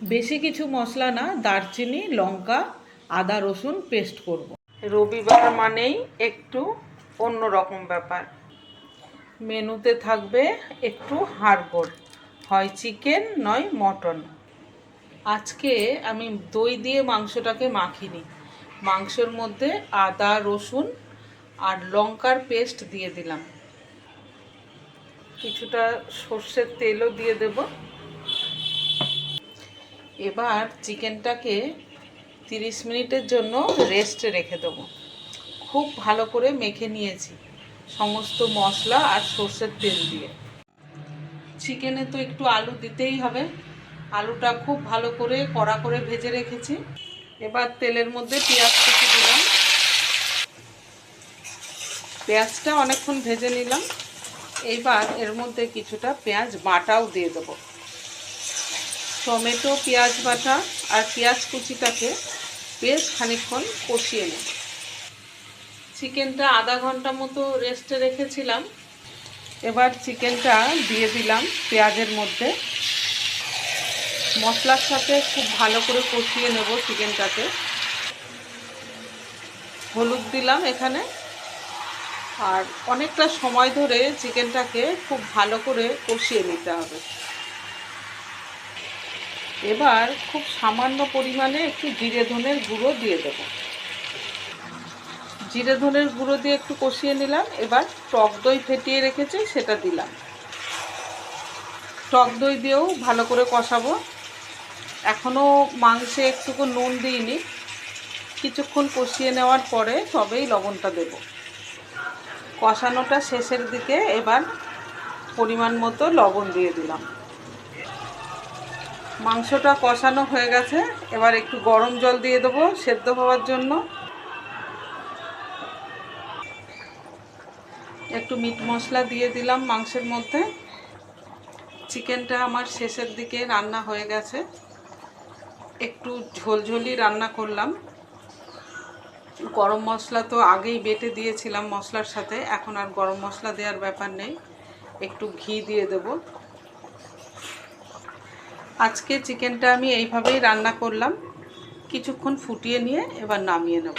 বেশি কিছু মশলা না, দারচিনি, লঙ্কা, আদা রসুন পেস্ট করব। রবিবার মানেই একটু অন্য রকম ব্যাপার। মেনুতে থাকবে একটু হাড়গোড়, হয় চিকেন নয় মটন। আজকে আমি দই দিয়ে মাংসটাকে মাখিনি। মাংসের মধ্যে আদা রসুন আর লঙ্কার পেস্ট দিয়ে দিলাম, কিছুটা সর্ষের তেলও দিয়ে দেব। এবার চিকেনটাকে 30 মিনিটের জন্য রেস্টে রেখে দেবো। খুব ভালো করে মেখে নিয়েছি সমস্ত মশলা আর সর্ষের তেল দিয়ে। চিকেনে তো একটু আলু দিতেই হবে, আলুটা খুব ভালো করে কড়া করে ভেজে রেখেছি। এবার তেলের মধ্যে পেঁয়াজ কুচি দিলাম, পেঁয়াজটা অনেকক্ষণ ভেজে নিলাম। এইবার এর মধ্যে কিছুটা পেঁয়াজ বাটাও দিয়ে দেবো। টমেটো, পেঁয়াজ বাটা আর পেঁয়াজ কুচিটাকে বেশ খানিকক্ষণ কষিয়ে নেব। চিকেনটা আধা ঘন্টা মতো রেস্টে রেখেছিলাম। এবার চিকেনটা দিয়ে দিলাম পেঁয়াজের মধ্যে, মশলার সাথে খুব ভালো করে কষিয়ে নেব চিকেনটাকে। হলুদ দিলাম এখানে, আর অনেকটা সময় ধরে চিকেনটাকে খুব ভালো করে কষিয়ে নিতে হবে। এবার খুব সামান্য পরিমাণে একটু জিরে ধনের গুঁড়ো দিয়ে দেব। জিরে ধনের গুঁড়ো দিয়ে একটু কষিয়ে নিলাম। এবার টক দই ফেটিয়ে রেখেছি সেটা দিলাম। টক দই দিয়েও ভালো করে কষাবো। এখনও মাংসে একটুকু নুন দিইনি, কিছুক্ষণ কষিয়ে নেওয়ার পরে তবেই লবণটা দেব। কষানোটা শেষের দিকে এবার পরিমাণ মতো লবণ দিয়ে দিলাম। মাংসটা কষানো হয়ে গেছে, এবার একটু গরম জল দিয়ে দেবো সেদ্ধ হওয়ার জন্য। একটু মিট মশলা দিয়ে দিলাম মাংসের মধ্যে। চিকেনটা আমার শেষের দিকে রান্না হয়ে গেছে, একটু ঝোলঝোলি রান্না করলাম। গরম মশলা তো আগেই বেটে দিয়েছিলাম মশলার সাথে, এখন আর গরম মশলা দেওয়ার ব্যাপার নেই। একটু ঘি দিয়ে দেব। আজকে চিকেনটা আমি এইভাবেই রান্না করলাম, কিছুক্ষণ ফুটিয়ে নিয়ে এবার নামিয়ে নেব।